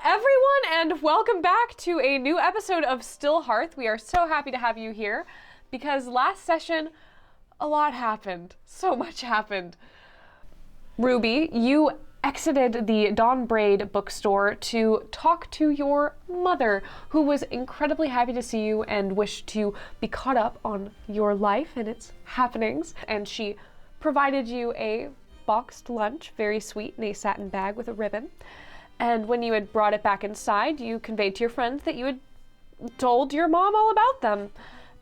everyone, and welcome back to a new episode of STILLHEARTH. We are so happy to have you here because last session, a lot happened. So much happened. Ruby, you exited the Dawn Braid bookstore to talk to your mother, who was incredibly happy to see you and wished to be caught up on your life and its happenings. And she provided you a boxed lunch, very sweet, in a satin bag with a ribbon. And when you had brought it back inside, you conveyed to your friends that you had told your mom all about them.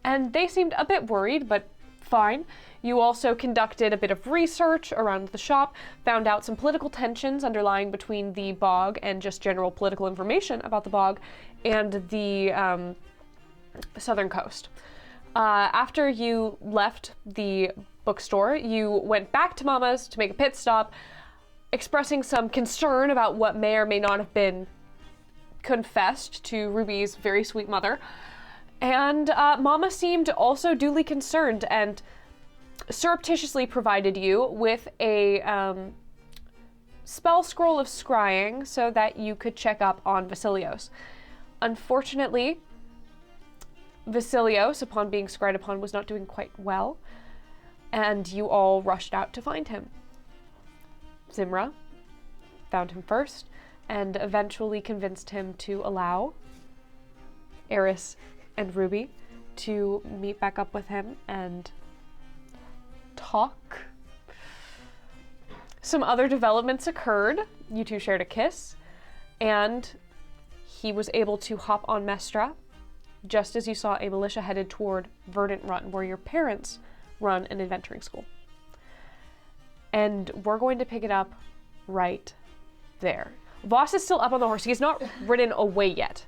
And they seemed a bit worried, but fine. You also conducted a bit of research around the shop, found out some political tensions underlying between the bog and just general political information about the bog and the southern coast. After you left the bookstore, you went back to Mama's to make a pit stop, expressing some concern about what may or may not have been confessed to Ruby's very sweet mother. And Mama seemed also duly concerned and surreptitiously provided you with a spell scroll of scrying so that you could check up on Vasilios. Unfortunately, Vasilios, upon being scryed upon, was not doing quite well, and you all rushed out to find him. Zimra found him first and eventually convinced him to allow Eris and Ruby to meet back up with him and talk. Some other developments occurred. You two shared a kiss, and he was able to hop on Mestra just as you saw a militia headed toward Verdant Run, where your parents run an adventuring school. And we're going to pick it up right there. Voss is still up on the horse. He's not ridden away yet.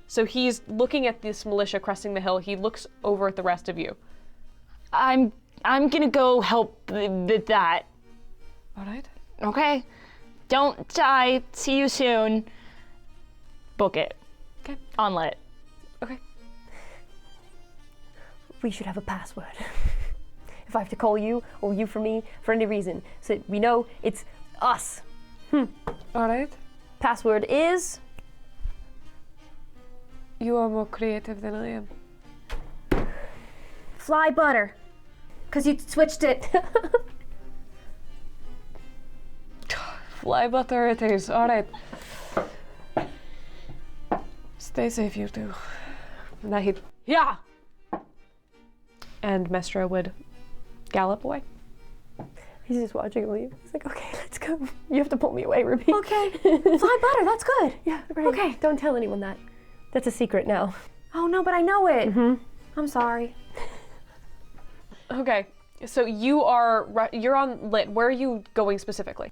So he's looking at this militia cresting the hill. He looks over at the rest of you. I'm gonna go help with that. All right. Okay. Don't die. See you soon. Book it. Okay. Onlet. Okay. We should have a password. If I have to call you or you for me for any reason, so we know it's us. All right. Password is... You are more creative than I am. Fly butter. Because you switched it. Fly butter it is. All right. Stay safe, you two. And that he'd... Yeah! And Mestra would gallop away. He's just watching him leave. He's like, okay, let's go. You have to pull me away, Ruby. Okay. Fly butter, that's good. Yeah, right. Okay. Don't tell anyone that. That's a secret now. Oh no, but I know it. I'm sorry. Okay, so you're on lit. Where are you going specifically?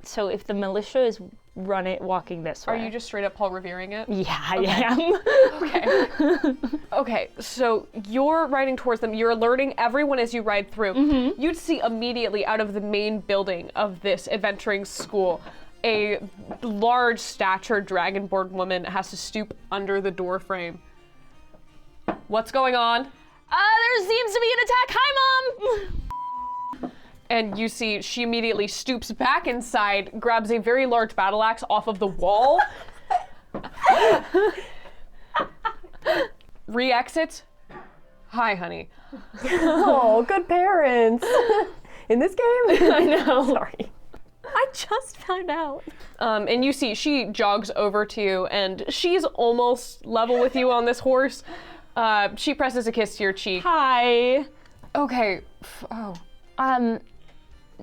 So if the militia is walking this way. Are you just straight up Paul Revering it? Yeah, I am. Okay. Okay, so you're riding towards them. You're alerting everyone as you ride through. You'd see immediately out of the main building of this adventuring school, a large statured dragonborn woman has to stoop under the door frame. What's going on? There seems to be an attack. Hi, Mom! And you see she immediately stoops back inside, grabs a very large battle axe off of the wall, re-exits. Hi, honey. Oh, good parents. In this game? I know. Sorry. I just found out. And you see she jogs over to you, and she's almost level with you on this horse. She presses a kiss to your cheek. Hi. Okay.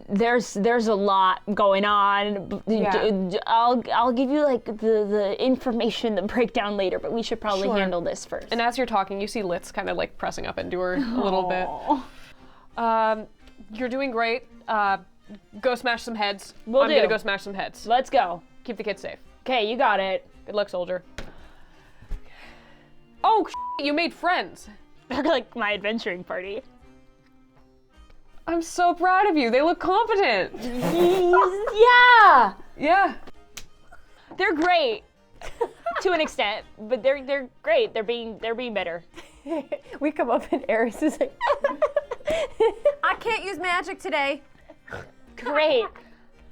There's a lot going on. Yeah. I'll give you like the information, the breakdown later, but we should probably handle this first. And as you're talking, you see Litz kind of like pressing up into her a little bit. You're doing great. Go smash some heads. I'm gonna go smash some heads. Let's go. Keep the kids safe. Okay, you got it. Good luck, soldier. Oh, you made friends. They're like my adventuring party. I'm so proud of you. They look competent. Yeah. Yeah. They're great. To an extent, but they're great. They're being better. We come up and Eris is like, I can't use magic today. Great.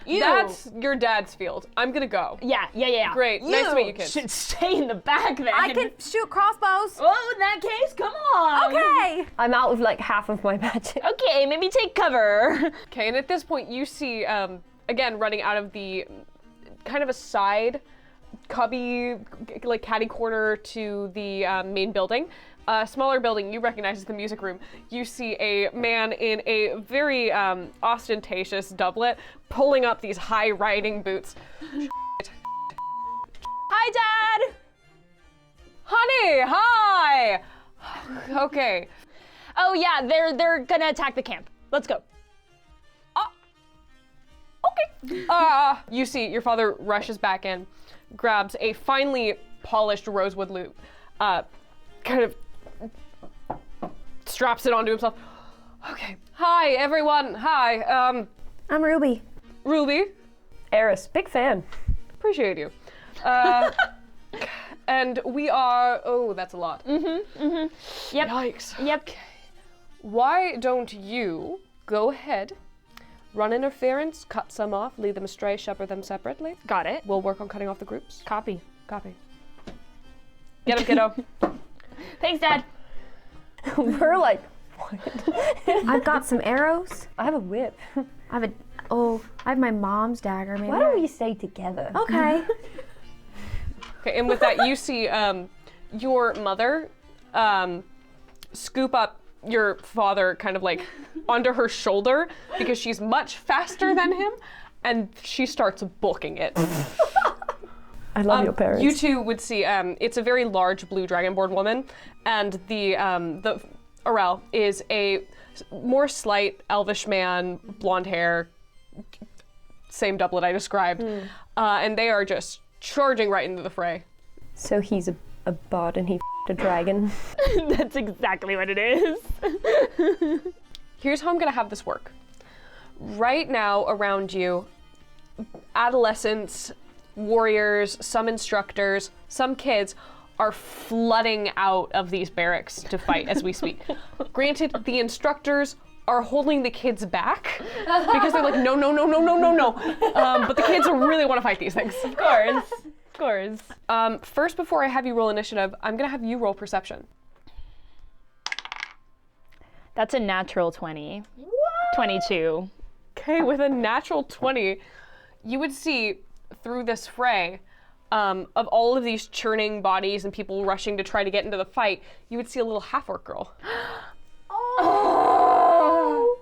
That's your dad's field. I'm gonna go. Yeah. Great. Nice to meet you, kids. Should stay in the back then. I can shoot crossbows. Oh, in that case, come on. Okay. I'm out of like half of my magic. Okay, maybe take cover. Okay, and at this point you see, again, running out of the kind of a side cubby, like catty corner to the main building. Smaller building you recognize as the music room. You see a man in a very ostentatious doublet pulling up these high riding boots. Hi, Dad. Honey, hi! Okay. Oh yeah, they're gonna attack the camp. Let's go. Okay. You see your father rushes back in, grabs a finely polished rosewood lute, kind of straps it onto himself. Okay. Hi, everyone. Hi. I'm Ruby. Ruby. Eris, big fan. Appreciate you. And we are, oh, that's a lot. Yep. Yikes. Yep. Okay. Why don't you go ahead, run interference, cut some off, lead them astray, shepherd them separately. Got it. We'll work on cutting off the groups. Copy. Copy. Get him, kiddo. Thanks, Dad. We're like, what? I've got some arrows. I have a whip. I have my mom's dagger. Maybe. Why don't we stay together? Okay. Okay, and with that, you see your mother scoop up your father kind of like onto her shoulder because she's much faster than him, and she starts booking it. I love your parents. You two would see, it's a very large blue dragonborn woman, and the Arel is a more slight elvish man, blonde hair, same doublet I described, and they are just charging right into the fray. So he's a bard and he a dragon. That's exactly what it is. Here's how I'm gonna have this work. Right now, around you, adolescents, warriors, some instructors, some kids are flooding out of these barracks to fight as we speak. Granted, the instructors are holding the kids back because they're like, no. But the kids really want to fight these things. Of course. Of course. First, before I have you roll initiative, I'm gonna have you roll perception. That's a natural 20. What? 22. Okay, with a natural 20, you would see through this fray of all of these churning bodies and people rushing to try to get into the fight, you would see a little half-orc girl. Oh!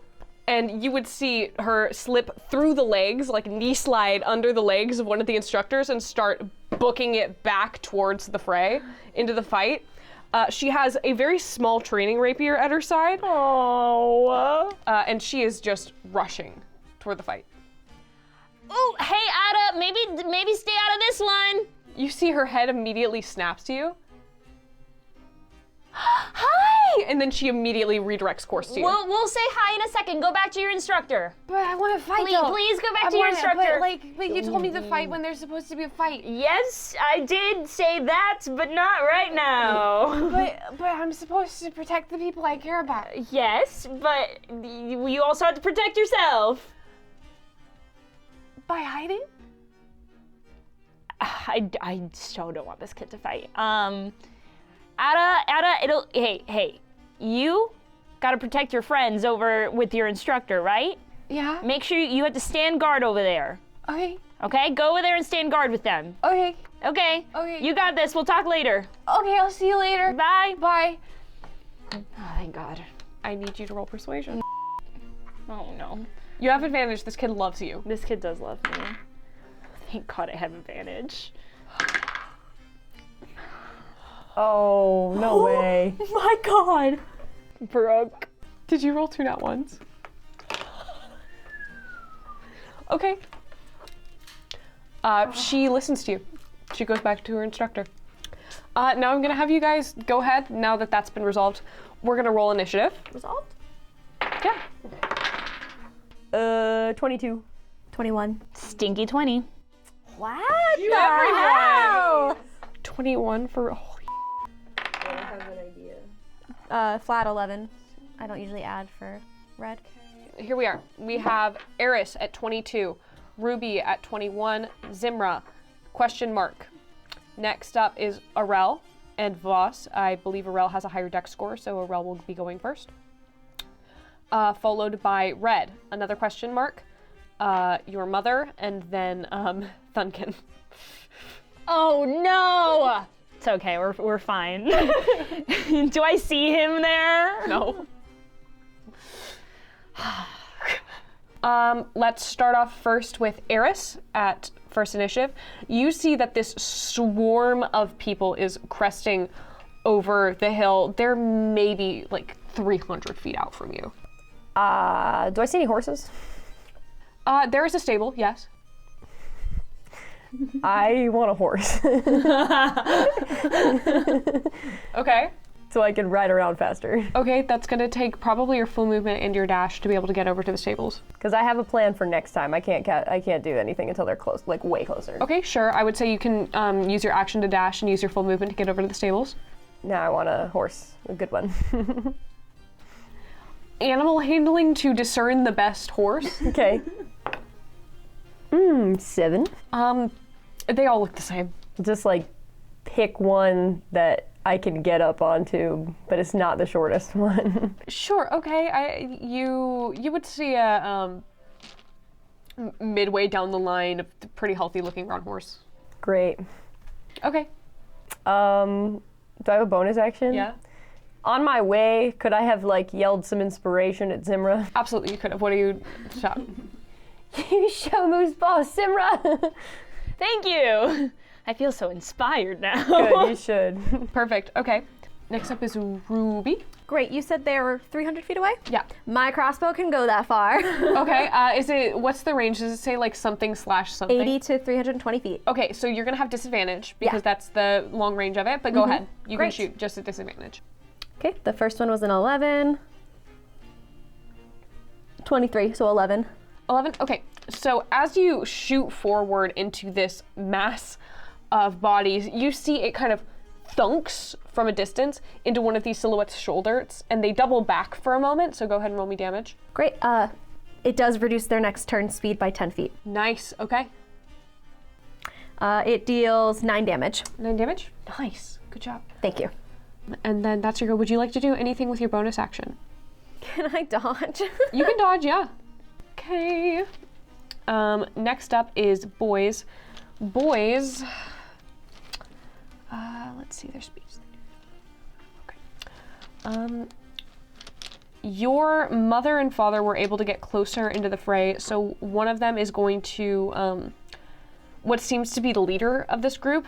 And you would see her slip through the legs, like knee slide under the legs of one of the instructors and start booking it back towards the fray, into the fight. She has a very small training rapier at her side. Oh. And she is just rushing toward the fight. Oh, hey, Ada, maybe stay out of this one. You see her head immediately snaps to you. Hi! And then she immediately redirects course to you. We'll say hi in a second. Go back to your instructor. But I want to fight. Please go back to your instructor. But you told me to fight when there's supposed to be a fight. Yes, I did say that, but not right now. But I'm supposed to protect the people I care about. Yes, but you also have to protect yourself. By hiding? I so don't want this kid to fight. Ada, hey, you gotta protect your friends over with your instructor, right? Yeah. Make sure you have to stand guard over there. Okay. Okay, go over there and stand guard with them. Okay. Okay. Okay. You got this, we'll talk later. Okay, I'll see you later. Bye. Bye. Oh, thank God. I need you to roll persuasion. Oh no. You have advantage. This kid loves you. This kid does love me. Thank God I have advantage. Oh, no way. My God. Brooke. Did you roll 2 nat ones? Okay. She listens to you. She goes back to her instructor. Now I'm gonna have you guys go ahead, now that that's been resolved. We're gonna roll initiative. Resolved? Yeah. 22. 21. Stinky 20. What? Everyone! 21 for, holy. I have an idea. Flat 11. I don't usually add for red. Here we are. We have Eris at 22, Ruby at 21, Zimra, question mark. Next up is Arel and Voss. I believe Arel has a higher dex score, so Arel will be going first. Followed by Red, another question mark, your mother, and then Thunkin. Oh no! It's okay, we're fine. Do I see him there? No. Let's start off first with Eris at first initiative. You see that this swarm of people is cresting over the hill. They're maybe like 300 feet out from you. Do I see any horses? There is a stable, yes. I want a horse. Okay. So I can ride around faster. Okay, that's gonna take probably your full movement and your dash to be able to get over to the stables. Because I have a plan for next time. I can't do anything until they're close, like way closer. Okay, sure. I would say you can use your action to dash and use your full movement to get over to the stables. Now I want a horse, a good one. Animal handling to discern the best horse. Okay. 7. They all look the same. Just like pick one that I can get up onto, but it's not the shortest one. Sure. Okay. You would see a midway down the line a pretty healthy looking brown horse. Great. Okay. Do I have a bonus action? Yeah. On my way, could I have like yelled some inspiration at Zimra? Absolutely, you could have. What do you shout? You show moves boss, Zimra! Thank you! I feel so inspired now. Good, you should. Perfect. Okay. Next up is Ruby. Great, you said they were 300 feet away? Yeah. My crossbow can go that far. Okay. What's the range? Does it say like something / something? 80 to 320 feet. Okay, so you're gonna have disadvantage because Yeah. that's the long range of it. But go ahead. You Great. can shoot just at disadvantage. Okay, the first one was an 11. 23, so 11. 11. Okay. So as you shoot forward into this mass of bodies, you see it kind of thunks from a distance into one of these silhouettes' shoulders, and they double back for a moment. So go ahead and roll me damage. Great, it does reduce their next turn speed by 10 feet. Nice. Okay. It deals 9 damage. 9 damage. Nice. Good job. Thank you. And then that's your go. Would you like to do anything with your bonus action? Can I dodge? You can dodge, yeah. Okay. Next up is boys. Boys. Let's see their speeds. Okay. Your mother and father were able to get closer into the fray, so one of them is going to, what seems to be the leader of this group,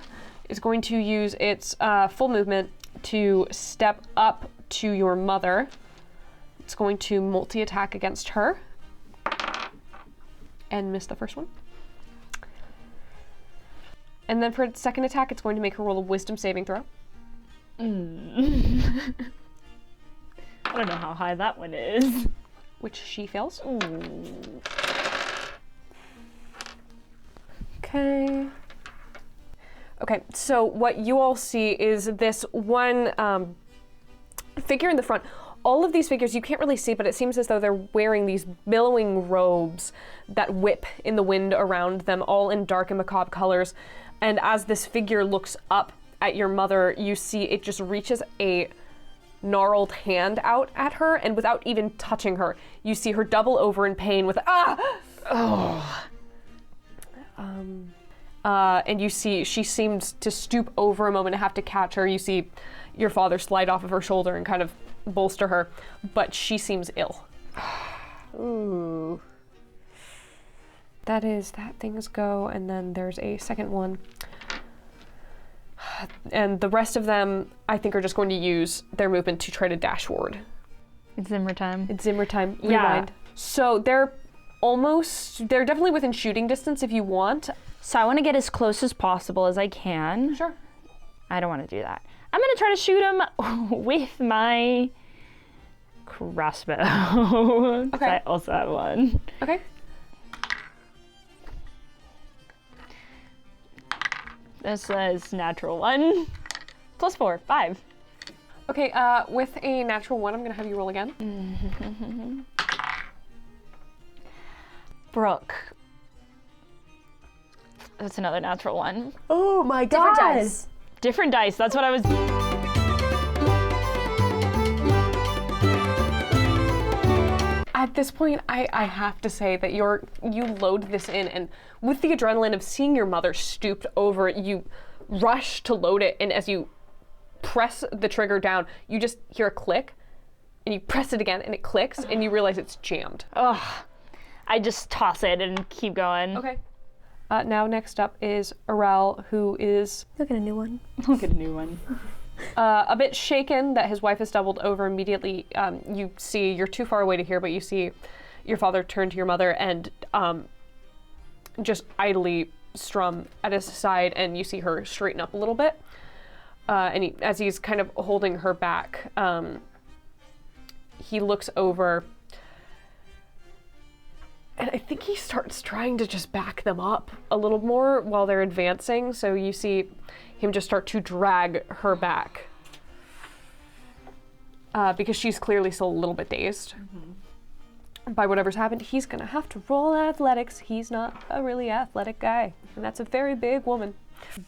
is going to use its full movement to step up to your mother. It's going to multi-attack against her and miss the first one. And then for its second attack, it's going to make her roll a wisdom saving throw. I don't know how high that one is. Which she fails. Ooh. Okay. Okay, so what you all see is this one figure in the front. All of these figures you can't really see, but it seems as though they're wearing these billowing robes that whip in the wind around them, all in dark and macabre colors. And as this figure looks up at your mother, you see it just reaches a gnarled hand out at her, and without even touching her, you see her double over in pain with and you see she seems to stoop over a moment and have to catch her. You see your father slide off of her shoulder and kind of bolster her, but she seems ill. Ooh. That thing's go, and then there's a second one. And the rest of them, I think, are just going to use their movement to try to dash forward. It's Zimmer time. It's Zimmer time. Yeah. Rewind. So they're definitely within shooting distance if you want. So I want to get as close as possible as I can. Sure. I don't want to do that. I'm going to try to shoot him with my crossbow. 'Cause Okay. I also have one. Okay. This is natural 1. Plus 4, 5. Okay, with a natural 1, I'm going to have you roll again. Brooke, That's another natural one. Oh my god. Different dice. Different dice. That's what I was. At this point, I have to say that you load this in, and with the adrenaline of seeing your mother stooped over, you rush to load it, and as you press the trigger down, you just hear a click, and you press it again, and it clicks, and you realize it's jammed. Ugh. I just toss it and keep going. Okay. Now next up is Arel, who is Look at a new one. Look at a new one. a bit shaken that his wife is doubled over immediately. You see, you're too far away to hear, but you see your father turn to your mother and just idly strum at his side, and you see her straighten up a little bit. And as he's kind of holding her back, he looks over, and I think he starts trying to just back them up a little more while they're advancing. So you see him just start to drag her back because she's clearly still a little bit dazed by whatever's happened. He's gonna have to roll athletics. He's not a really athletic guy, and that's a very big woman.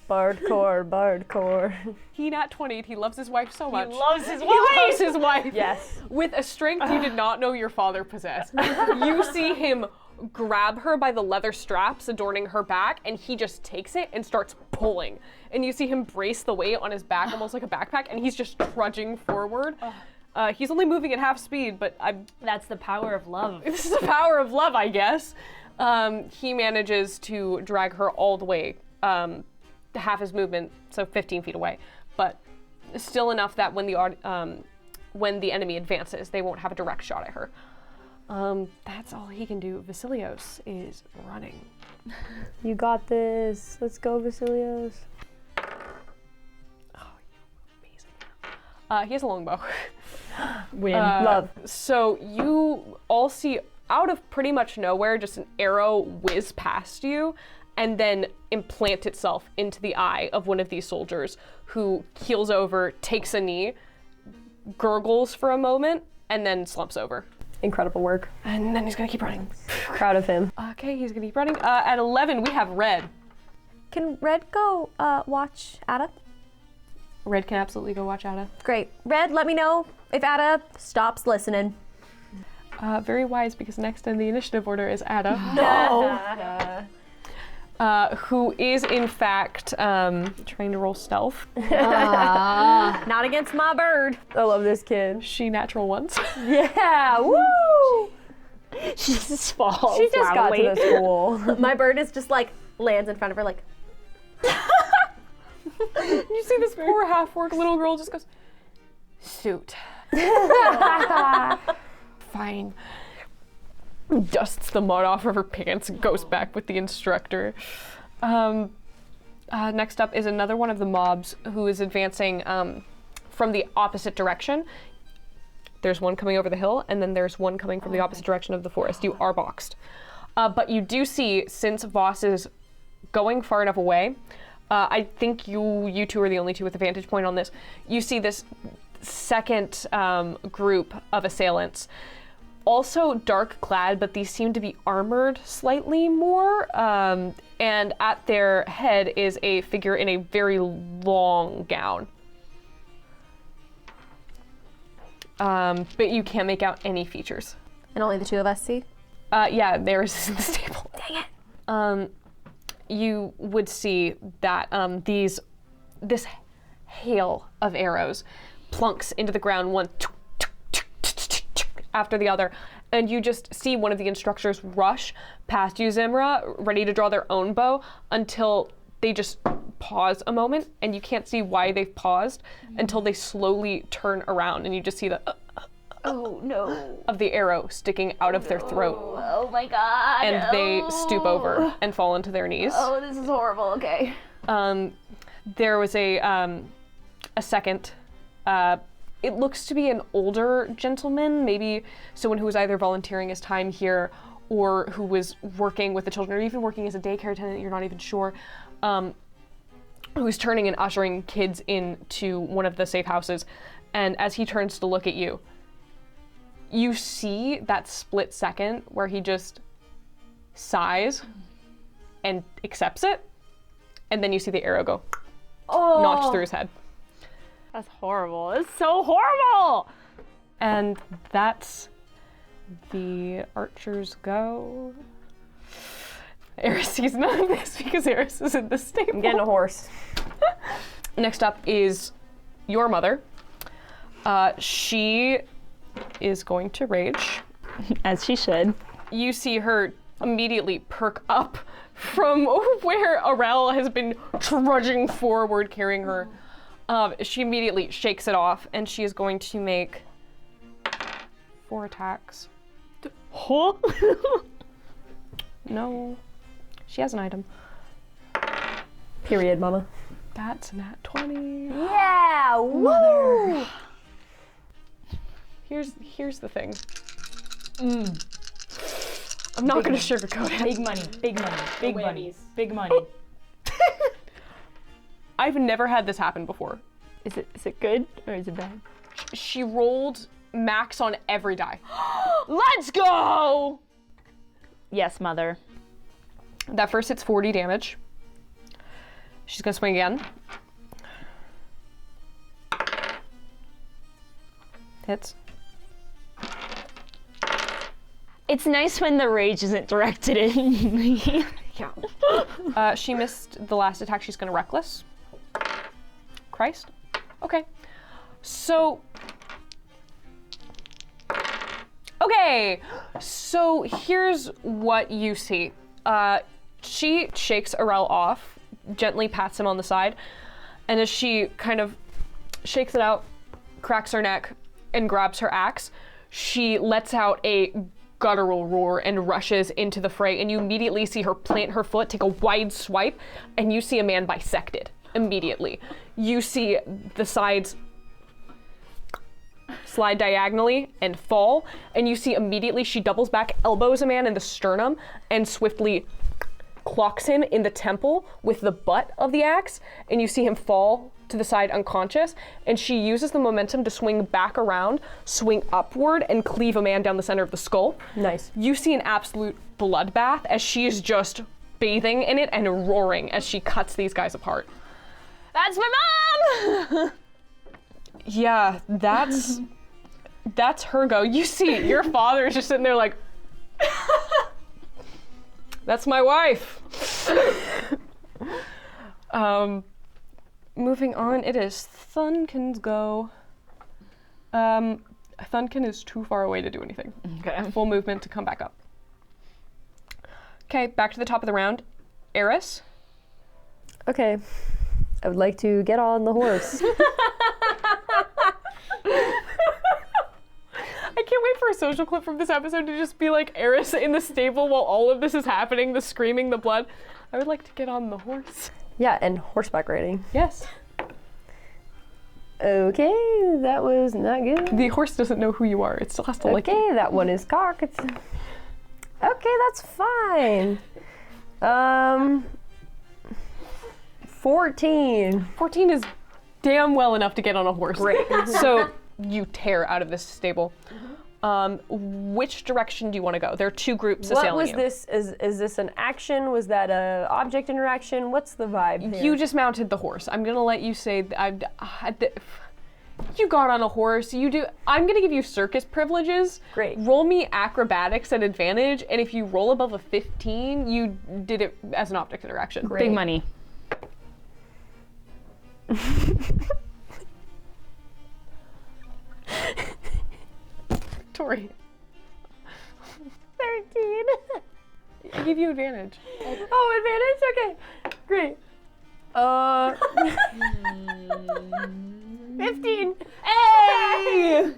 Bardcore. He nat 20'd. He loves his wife so much. He loves his wife! He loves his wife. Yes. With a strength you did not know your father possessed. You see him grab her by the leather straps adorning her back, and he just takes it and starts pulling. And you see him brace the weight on his back almost like a backpack, and he's just trudging forward. He's only moving at half speed, but That's the power of love. this is the power of love, I guess. He manages to drag her all the way, half his movement, so 15 feet away, but still enough that when the enemy advances, they won't have a direct shot at her. That's all he can do. Vasilios is running. You got this. Let's go, Vasilios. Oh, you amazing. He has a longbow. Win. Love. So you all see out of pretty much nowhere just an arrow whiz past you and then implant itself into the eye of one of these soldiers, who keels over, takes a knee, gurgles for a moment, and then slumps over. Incredible work. And then he's gonna keep running. Proud of him. Okay, he's gonna keep running. At 11, we have Red. Can Red go watch Ada? Red can absolutely go watch Ada. Great. Red, let me know if Ada stops listening. Very wise, because next in the initiative order is Ada. No. Who is in fact trying to roll stealth. Not against my bird. I love this kid. She natural ones. Yeah. Woo. She just falls. She just got to the school. My bird is just like lands in front of her like, You see this poor half-orc little girl just goes, suit. Fine. Dusts the mud off of her pants and goes back with the instructor. Next up is another one of the mobs who is advancing from the opposite direction. There's one coming over the hill, and then there's one coming from the opposite direction of the forest. You are boxed. But you do see, since Voss is going far enough away, I think you two are the only two with a vantage point on this. You see this second group of assailants. Also dark clad, but these seem to be armored slightly more. And at their head is a figure in a very long gown. But you can't make out any features. and only the two of us see? Yeah, theirs in the stable. Dang it. You would see that this hail of arrows plunks into the ground, one after the other, and you just see one of the instructors rush past you, Zimra, ready to draw their own bow, until they just pause a moment, and you can't see why they've paused until they slowly turn around, and you just see the Oh no. of the arrow sticking out of their throat, Oh my god. and they stoop over and fall into their knees. Oh, this is horrible. Okay. There was a second. It looks to be an older gentleman, maybe someone who was either volunteering his time here or who was working with the children, or even working as a daycare attendant, you're not even sure, who's turning and ushering kids into one of the safe houses. And as he turns to look at you, you see that split second where he just sighs and accepts it, and then you see the arrow go notch through his head. That's horrible. It's so horrible. And that's the archer's go. Eris sees none of this because Eris is in the stable. I'm getting a horse. Next up is your mother. She is going to rage. As she should. You see her immediately perk up from where Arel has been trudging forward carrying her. She immediately shakes it off, and she is going to make 4 attacks. Huh? No. She has an item. Period, mama. That's nat 20. Yeah, woo! Here's the thing. I'm not going to sugarcoat it. Big money, big money, big money, big money. I've never had this happen before. Is it good or is it bad? She rolled max on every die. Let's go! Yes, mother. That first hits 40 damage. She's gonna swing again. Hits. It's nice when the rage isn't directed at me. Yeah. She missed the last attack. She's gonna reckless. Christ. Okay. So. Okay. So here's what you see. She shakes Arel off, gently pats him on the side, and as she kind of shakes it out, cracks her neck, and grabs her axe, she lets out a guttural roar and rushes into the fray, and you immediately see her plant her foot, take a wide swipe, and you see a man bisected immediately. You see the sides slide diagonally and fall, and you see immediately she doubles back, elbows a man in the sternum, and swiftly clocks him in the temple with the butt of the axe, and you see him fall to the side unconscious, and she uses the momentum to swing back around, swing upward, and cleave a man down the center of the skull. Nice. You see an absolute bloodbath as she is just bathing in it and roaring as she cuts these guys apart. That's my mom! Yeah, that's her go. You see, your father is just sitting there like, that's my wife. Moving on, it is Thunkin's go. Thunkin is too far away to do anything. Okay. Full movement to come back up. Okay, back to the top of the round. Eris. Okay. I would like to get on the horse. I can't wait for a social clip from this episode to just be like Eris in the stable while all of this is happening, the screaming, the blood. I would like to get on the horse. Yeah, and horseback riding. Yes. Okay, that was not good. The horse doesn't know who you are. It still has to like you. Okay, that one is cocked. Okay, that's fine. 14. 14 is damn well enough to get on a horse. Great. So you tear out of this stable. Which direction do you want to go? There are 2 groups What assailing was you. this? Is this an action? Was that a object interaction? What's the vibe here? You just mounted the horse. I'm gonna let you say you got on a horse. You do. I'm gonna give you circus privileges. Great. Roll me acrobatics at advantage, and if you roll above a 15, you did it as an object interaction. Great. Big money. Tory, 13. I give you advantage. Oh, advantage? Okay, great. 15. Hey!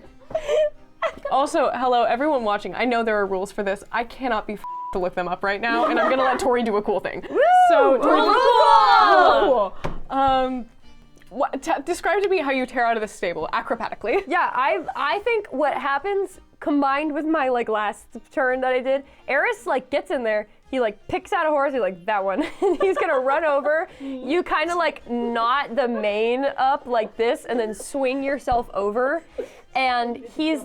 Also, hello, everyone watching. I know there are rules for this. I cannot be to look them up right now, and I'm gonna let Tory do a cool thing. Woo! So, Tory, Cool! describe to me how you tear out of this stable acrobatically. Yeah, I think what happens combined with my last turn that I did, Eris gets in there, he picks out a horse, he's like, that one. And he's gonna run over. You kind of knot the mane up like this and then swing yourself over. And he's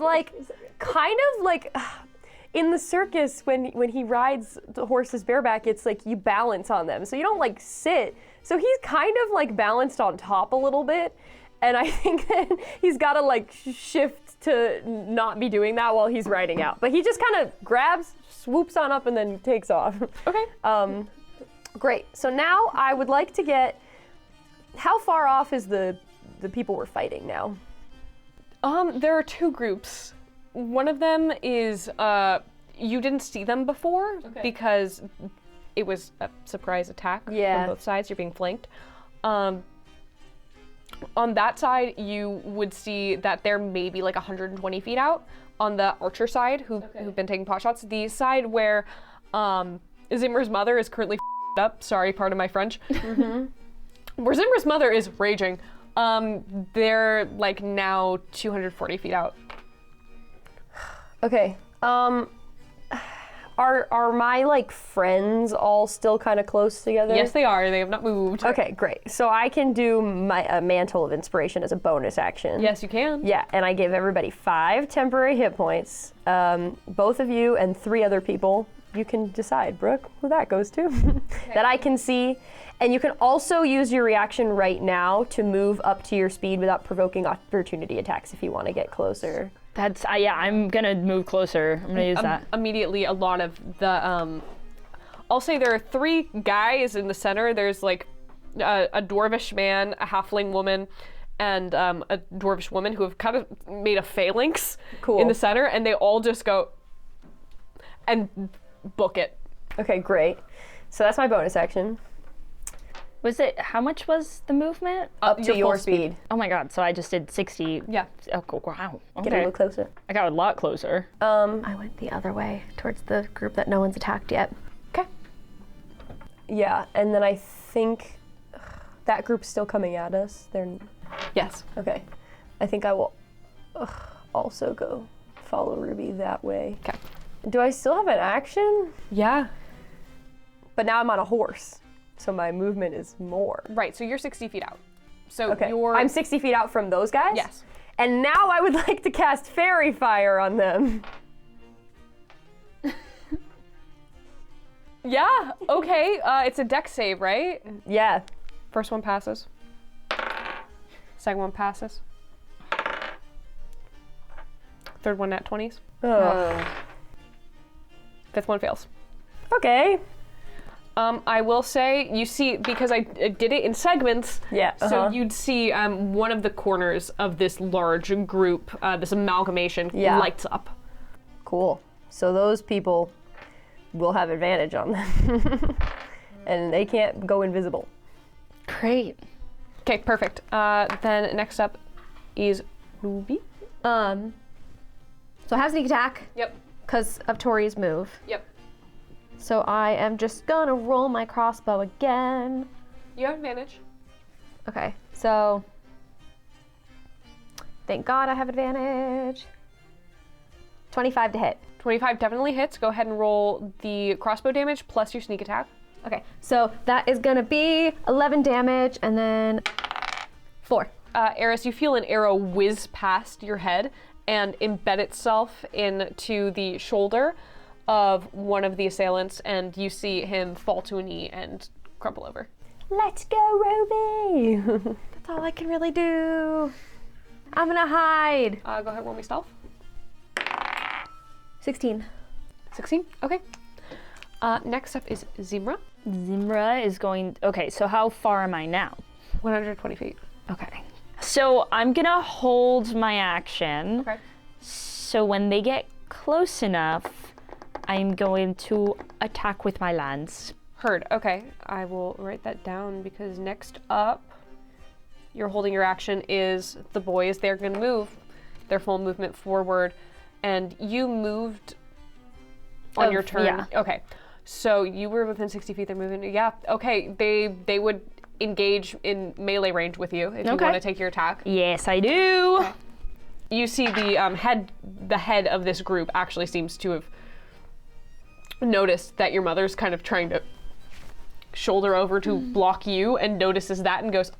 in the circus, when he rides the horses bareback, it's like you balance on them. So you don't like sit. So he's kind of like balanced on top a little bit. And I think that he's got to like shift to not be doing that while he's riding out. But he just kind of grabs, swoops on up, and then takes off. Okay. Great. So now I would like to get, how far off is the people we're fighting now? There are two groups. One of them is you didn't see them before because it was a surprise attack from both sides. You're being flanked. On that side, you would see that they're maybe like 120 feet out. On the archer side, who've been taking pot shots, the side where Zimmer's mother is currently up. Sorry, pardon my French. Where Zimmer's mother is raging. They're like now 240 feet out. Okay. Are my like friends all still kind of close together? Yes, they are. They have not moved. Okay, great. So I can do my mantle of inspiration as a bonus action. Yes, you can. Yeah, and I give everybody 5 temporary hit points. Both of you and 3 other people. You can decide, Brooke, who that goes to. That I can see. And you can also use your reaction right now to move up to your speed without provoking opportunity attacks if you want to get closer. That's, yeah, I'm gonna move closer. I'm gonna use that. Immediately, a lot of the, I'll say there are 3 guys in the center. There's like a dwarvish man, a halfling woman, and a dwarvish woman who have kind of made a phalanx in the center, and they all just go and book it. Okay, great. So that's my bonus action. Was it, how much was the movement? Up to your speed. Oh my god, so I just did 60. Yeah. Oh, wow. Okay. Get a little closer. I got a lot closer. I went the other way towards the group that no one's attacked yet. Okay. Yeah, and then I think that group's still coming at us. Yes. Okay. I think I will also go follow Ruby that way. Okay. Do I still have an action? Yeah. But now I'm on a horse, so my movement is more. Right, so you're 60 feet out. So Okay. I'm 60 feet out from those guys? Yes. And now I would like to cast Fairy Fire on them. Yeah, okay. It's a dex save, right? Yeah. First one passes. Second one passes. Third one nat 20s. Ugh. Fifth one fails. Okay. I will say, you see, because I did it in segments, so you'd see one of the corners of this large group, this amalgamation, lights up. Cool. So those people will have advantage on them. And they can't go invisible. Great. Okay, perfect. Then next up is Ruby. So I have sneak attack. Yep. Because of Tory's move. Yep. So I am just gonna roll my crossbow again. You have advantage. Okay, so thank God I have advantage. 25 to hit. 25 definitely hits. Go ahead and roll the crossbow damage plus your sneak attack. Okay, so that is gonna be 11 damage and then 4. Eris, you feel an arrow whiz past your head and embed itself into the shoulder of one of the assailants, and you see him fall to a knee and crumple over. Let's go, Ruby! That's all I can really do. I'm gonna hide. Go ahead and roll me stealth. 16. 16? Okay. Next up is Zimra. Zimra is going, okay, so how far am I now? 120 feet. Okay. So I'm gonna hold my action. Okay. So when they get close enough, I'm going to attack with my lance. Heard. Okay. I will write that down because next up, you're holding your action is the boys. They're going to move their full movement forward, and you moved on your turn. Yeah. Okay. So you were within 60 feet. They're moving. Yeah. Okay. They would engage in melee range with you if you want to take your attack. Yes, I do. Okay. You see the head of this group actually seems to have noticed that your mother's kind of trying to shoulder over to block you, and notices that and goes,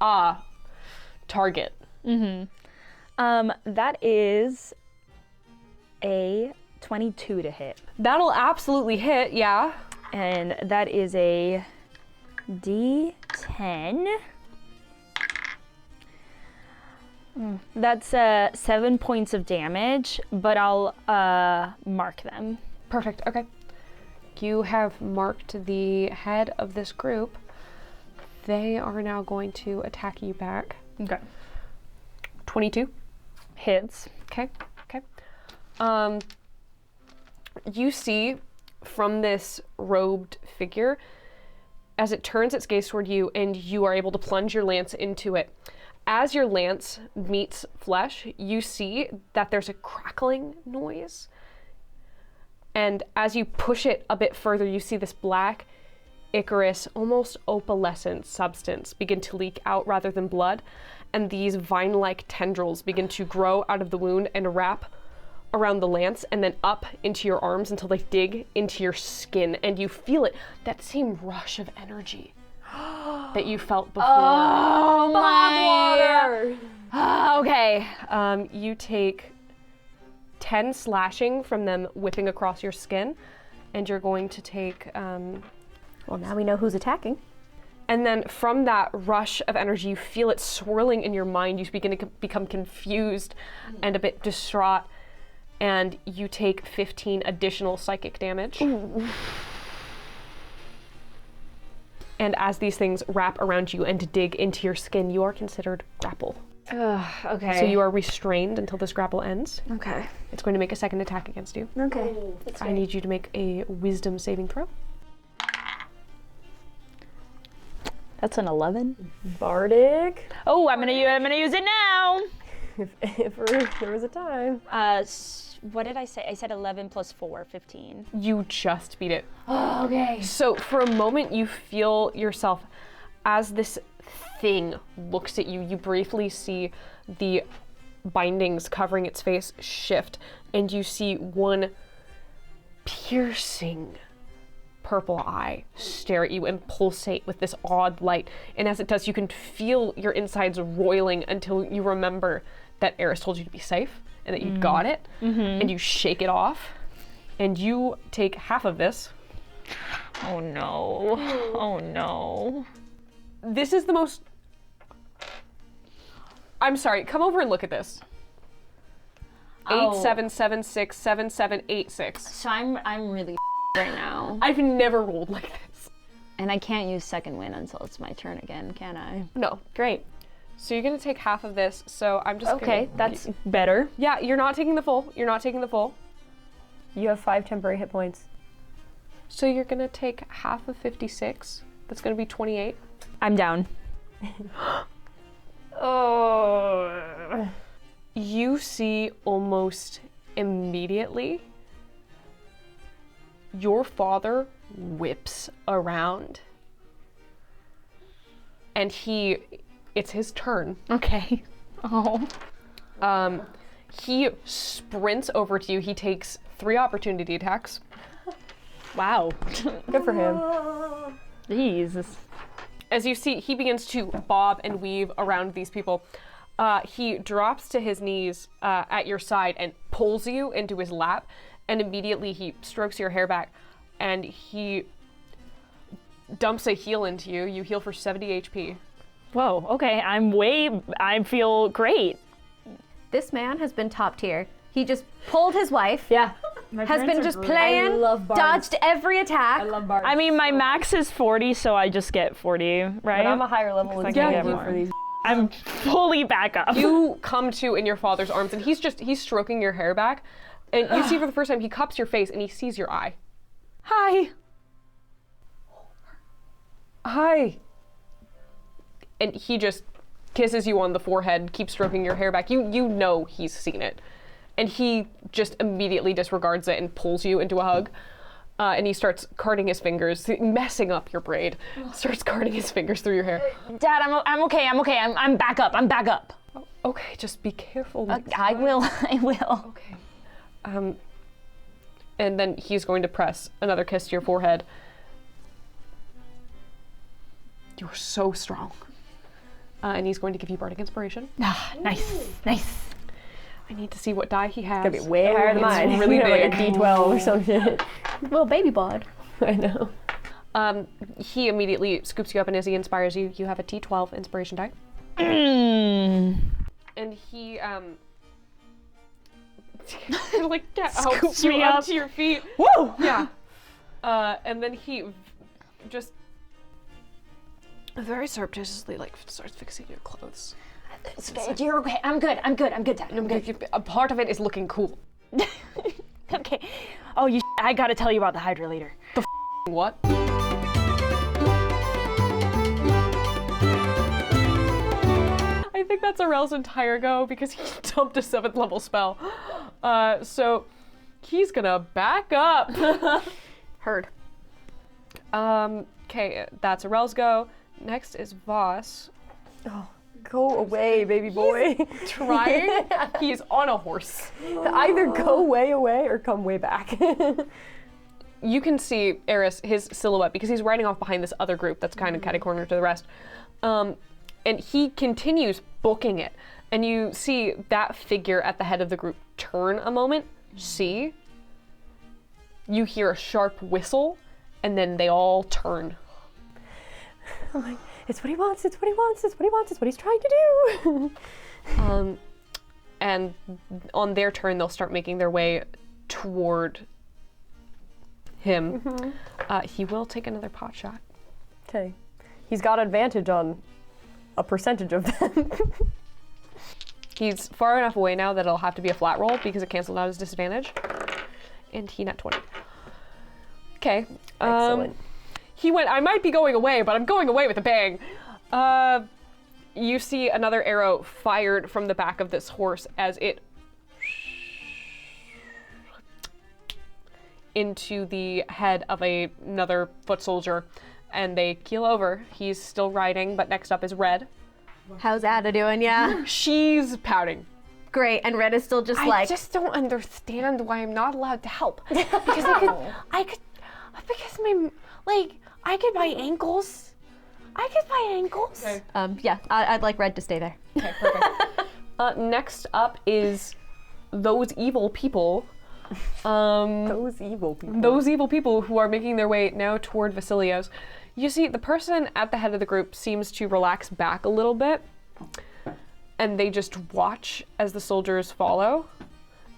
target. That is a 22 to hit. That'll absolutely hit, yeah. And that is a D10. That's 7 points of damage, but I'll mark them. Perfect, okay. You have marked the head of this group. They are now going to attack you back. Okay. 22. Hits. Okay. You see from this robed figure, as it turns its gaze toward you, and you are able to plunge your lance into it. As your lance meets flesh, you see that there's a crackling noise. And as you push it a bit further, you see this black ichorous, almost opalescent substance begin to leak out rather than blood. And these vine-like tendrils begin to grow out of the wound and wrap around the lance and then up into your arms until they dig into your skin. And you feel it, that same rush of energy that you felt before. Oh my! Okay. You take 10 slashing from them whipping across your skin, and you're going to take... Well, now we know who's attacking. And then from that rush of energy, you feel it swirling in your mind. You begin to become confused and a bit distraught, and you take 15 additional psychic damage. Ooh. And as these things wrap around you and dig into your skin, you are considered grapple. Okay. So you are restrained until this grapple ends. Okay. It's going to make a second attack against you. Okay. I need you to make a wisdom saving throw. That's an 11. Bardic. Oh, I'm gonna use it now. If there was a time. What did I say? I said 11 plus 4, 15. You just beat it. Oh, okay. So for a moment, you feel yourself as this thing looks at you. You briefly see the bindings covering its face shift, and you see one piercing purple eye stare at you and pulsate with this odd light. And as it does, you can feel your insides roiling until you remember that Eris told you to be safe and that you got it, and you shake it off, and you take half of this. Oh no. Oh no. This is the most... I'm sorry, come over and look at this. 87767786. So I'm really right now. I've never rolled like this. And I can't use second wind until it's my turn again, can I? No. Great. So you're gonna take half of this, so I'm just Okay, that's better. Yeah, you're not taking the full. You're not taking the full. You have 5 temporary hit points. So you're gonna take half of 56. That's gonna be 28. I'm down. Oh. You see almost immediately your father whips around, and it's his turn. Okay. Oh. He sprints over to you. He takes 3 opportunity attacks. Wow. Good for him. Jesus. As you see, he begins to bob and weave around these people. He drops to his knees at your side and pulls you into his lap, and immediately he strokes your hair back, and he dumps a heal into you. You heal for 70 HP. Whoa, okay, I feel great. This man has been top tier. He just pulled his wife. Yeah. Has been just playing, I love bards. dodged every attack. I love bards. I mean, my max is 40, so I just get 40, right? But I'm a higher level I than can you get more. for these. I'm fully back up. You come to in your father's arms, and he's stroking your hair back, and you see for the first time he cups your face and he sees your eye. Hi. Hi. And he just kisses you on the forehead, keeps stroking your hair back. You know he's seen it. And he just immediately disregards it and pulls you into a hug. And he starts carding his fingers, messing up your braid. Starts carding his fingers through your hair. Dad, I'm okay. I'm back up. Okay, just be careful. I will. Okay. And then he's going to press another kiss to your forehead. You're so strong. And he's going to give you Bardic Inspiration. Nice. I need to see what die he has. It's gonna be way higher than mine. It's really big. Like a D12 or some shit. Little baby bod. I know. He immediately scoops you up, and as he inspires you, you have a T12 inspiration die. And he like helps Scoops you me up up. to your feet. Woo! Yeah. And then he just very surreptitiously like starts fixing your clothes. You're okay. I'm good, Dad. I'm good. A part of it is looking cool. Okay. Oh, I gotta tell you about the Hydra later. What? I think that's Arel's entire go because he dumped a 7th level spell. So he's gonna back up. Heard. Okay, that's Arel's go. Next is Voss. Oh, go away, baby boy. Trying. He's on a horse. Either go way away or come way back. You can see Eris, his silhouette, because he's riding off behind this other group that's kind of catty-cornered to the rest. And he continues booking it. And you see that figure at the head of the group turn a moment, see. You hear a sharp whistle, and then they all turn. I'm like, it's what he wants, it's what he wants, it's what he wants, it's what he's trying to do. And on their turn, they'll start making their way toward him. He will take another pot shot. Okay. He's got advantage on a percentage of them. He's far enough away now that it'll have to be a flat roll because it canceled out his disadvantage. And he nat 20. Okay. Excellent. He went, I might be going away, but I'm going away with a bang. You see another arrow fired from the back of this horse as it into the head of another foot soldier, and they keel over. He's still riding, but next up is Red. How's Ada doing? Yeah. She's pouting. Great. And Red is still just I just don't understand why I'm not allowed to help. Because I could, because I could buy ankles. Okay. yeah, I'd like Red to stay there. Okay, perfect. Next up is those evil people. Those evil people. Those evil people who are making their way now toward Vasilios. You see, the person at the head of the group seems to relax back a little bit, and they just watch as the soldiers follow,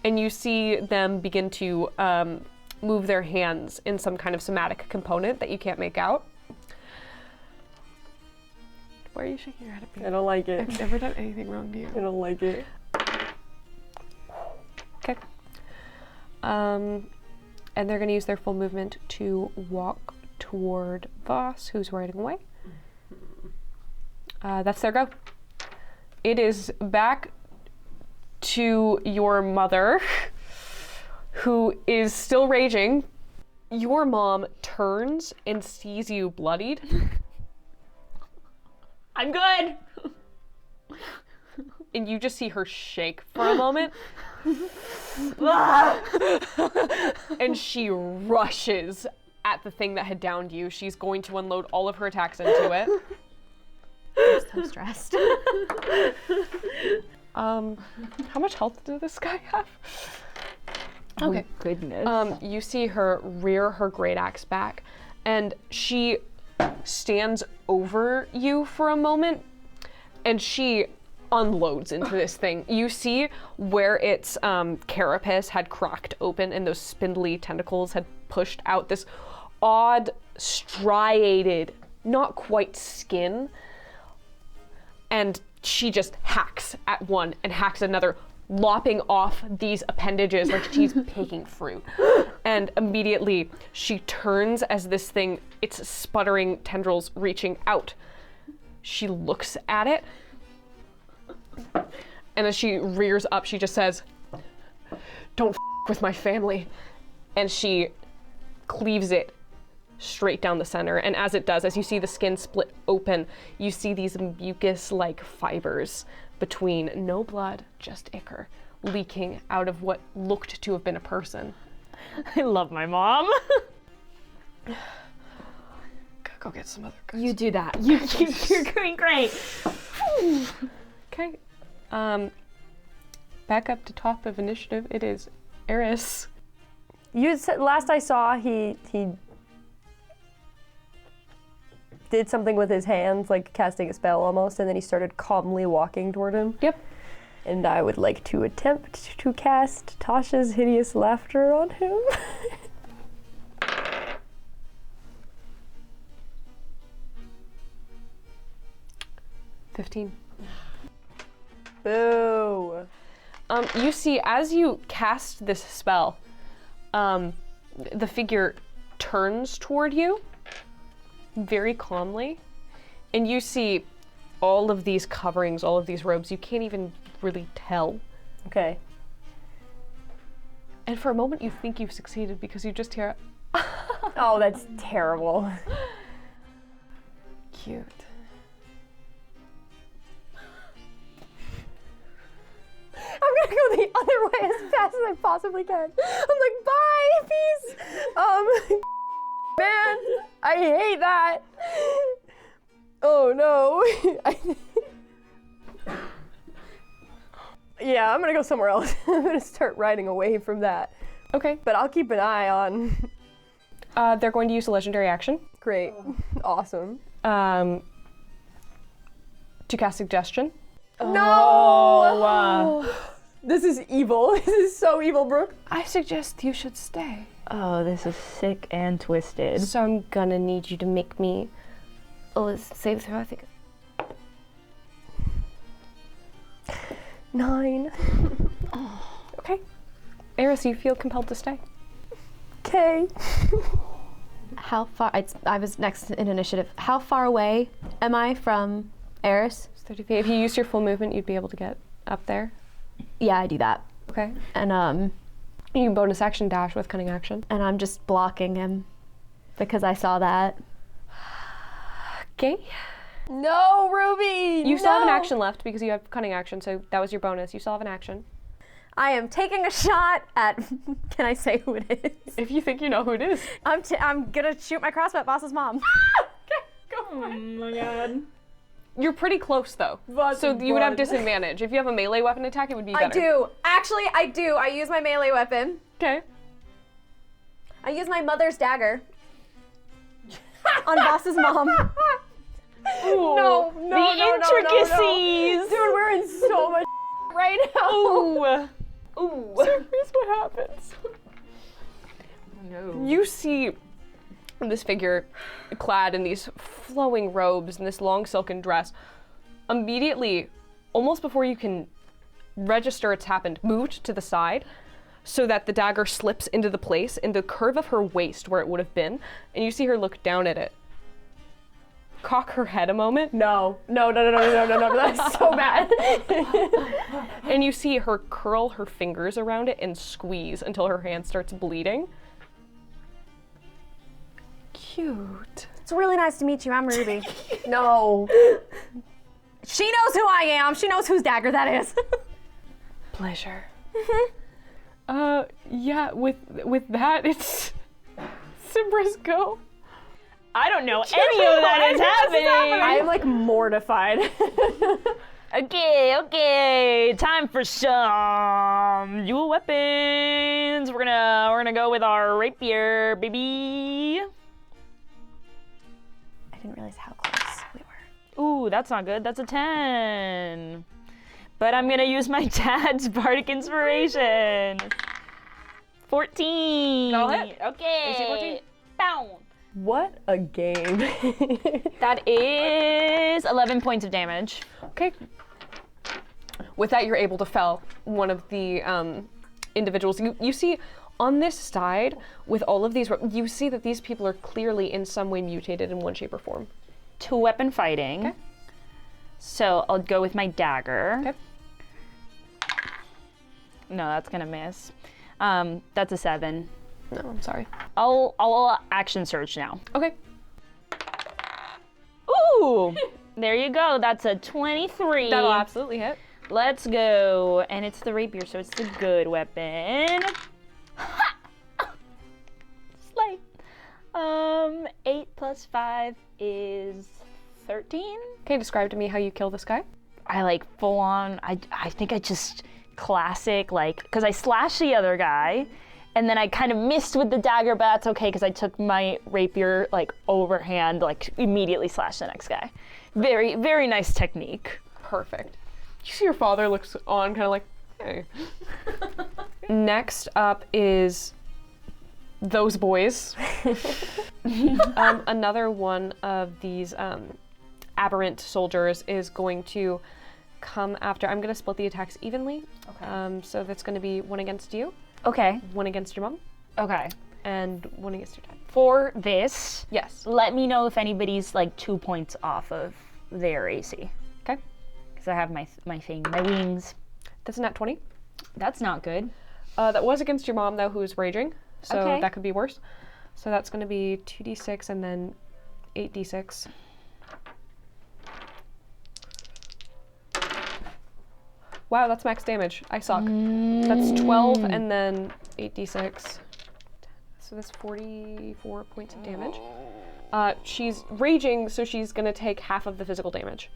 and you see them begin to move their hands in some kind of somatic component that you can't make out. Why are you shaking your head at me? I don't like it. I've never done anything wrong to you. I don't like it. Okay. And they're going to use their full movement to walk toward Voss, who's riding away. That's their go. It is back to your mother, who is still raging. Your mom turns and sees you bloodied. I'm good. And you just see her shake for a moment. And she rushes at the thing that had downed you. She's going to unload all of her attacks into it. I'm so stressed. How much health does this guy have? Okay. Oh, goodness. You see her rear her great axe back, and she stands over you for a moment, and she unloads into this thing. You see where its carapace had cracked open and those spindly tentacles had pushed out this odd, striated, not quite skin, and she just hacks at one and hacks another, lopping off these appendages like she's picking fruit. And immediately she turns as this thing, its sputtering tendrils reaching out. She looks at it, and as she rears up, she just says, "Don't with my family." And she cleaves it straight down the center. And as it does, as you see the skin split open, you see these mucus-like fibers between no blood, just ichor, leaking out of what looked to have been a person. I love my mom. Go get some other guys. You do that. You're doing great. Okay. back up to top of initiative. It is Eris. You said last I saw he did something with his hands, like casting a spell almost, and then he started calmly walking toward him. Yep. And I would like to attempt to cast Tasha's Hideous Laughter on him. 15. Boo. You see, as you cast this spell, the figure turns toward you very calmly, and you see all of these coverings, all of these robes. You can't even really tell. Okay. And for a moment, you think you've succeeded because you just hear, Oh, that's terrible. cute. I'm gonna go the other way as fast as I possibly can. I'm like, bye, peace. Man, I hate that. Oh no. Yeah, I'm gonna go somewhere else. I'm gonna start riding away from that. Okay. But I'll keep an eye on. They're going to use a legendary action Great. Awesome. to cast suggestion. No! This is evil. This is so evil, Brooke. I suggest you should stay. Oh, this is sick and twisted. So I'm gonna need you to make me a save throw, I think. 9. Okay. Eris, you feel compelled to stay. Okay. How far? I was next in initiative. How far away am I from Eris? It's 30 feet. If you use your full movement, you'd be able to get up there. Yeah, I do that. Okay. And You can bonus action dash with cunning action. and I'm just blocking him because I saw that. Okay. No, Ruby! You still have an action left because you have cunning action, so that was your bonus. You still have an action. I am taking a shot at. Can I say who it is? If you think you know who it is. I'm gonna shoot my crossbow at Boss's mom. Go for it. Oh my god. You're pretty close though. So you would have disadvantage. If you have a melee weapon attack, it would be better. I do. Actually, I do. I use my melee weapon. Okay. I use my mother's dagger on Boss's mom. No, The intricacies! Dude, we're in so much right now. Ooh. Ooh. So here's what happens. No. You see this figure clad in these flowing robes and this long silken dress immediately, almost before you can register it's happened, moved to the side so that the dagger slips into the place in the curve of her waist where it would have been, and you see her look down at it, cock her head a moment, No, that's so bad. and you see her curl her fingers around it and squeeze until her hand starts bleeding. Cute. It's really nice to meet you. I'm Ruby. No. She knows who I am. She knows whose dagger that is. Pleasure. Yeah, with that, it's Simbra's go. I don't know any of that is happening. I am like mortified. Okay, time for some dual weapons. We're gonna go with our rapier, baby. I didn't realize how close we were. Ooh, that's not good. That's a 10. But I'm gonna use my dad's bardic inspiration. 14. That'll hit. Okay. AC 14. Bow. What a game. That is 11 points of damage. Okay. With that, you're able to fell one of the individuals. You see on this side, with all of these, you see that these people are clearly in some way mutated in one shape or form. 2-weapon fighting. Okay. So I'll go with my dagger. Okay. No, that's gonna miss. That's a 7. No, I'm sorry. I'll action search now. Okay. Ooh! There you go. That's a 23. That'll absolutely hit. Let's go. And it's the rapier, so it's the good weapon. Slay. 8 plus 5 is 13. Okay, describe to me how you kill this guy. I like full on, I think I just classic, like, because I slashed the other guy, and then I kind of missed with the dagger, but that's okay because I took my rapier, like, overhand, like, immediately slashed the next guy. Very, very nice technique. Perfect. You see your father looks on kind of like, hey. Next up is those boys. Another one of these aberrant soldiers is going to come after. I'm going to split the attacks evenly. Okay. So that's going to be one against you, Okay. one against your mom, Okay. and one against your dad. For this, Yes. let me know if anybody's like 2 points off of their AC. Okay. Because I have my thing, my wings. That's a nat 20. That's not good. That was against your mom, though, who's raging. So Okay. that could be worse. So that's going to be 2d6 and then 8d6. Wow, that's max damage. I suck. That's 12 and then 8d6. So that's 44 points of damage. She's raging, so she's going to take half of the physical damage.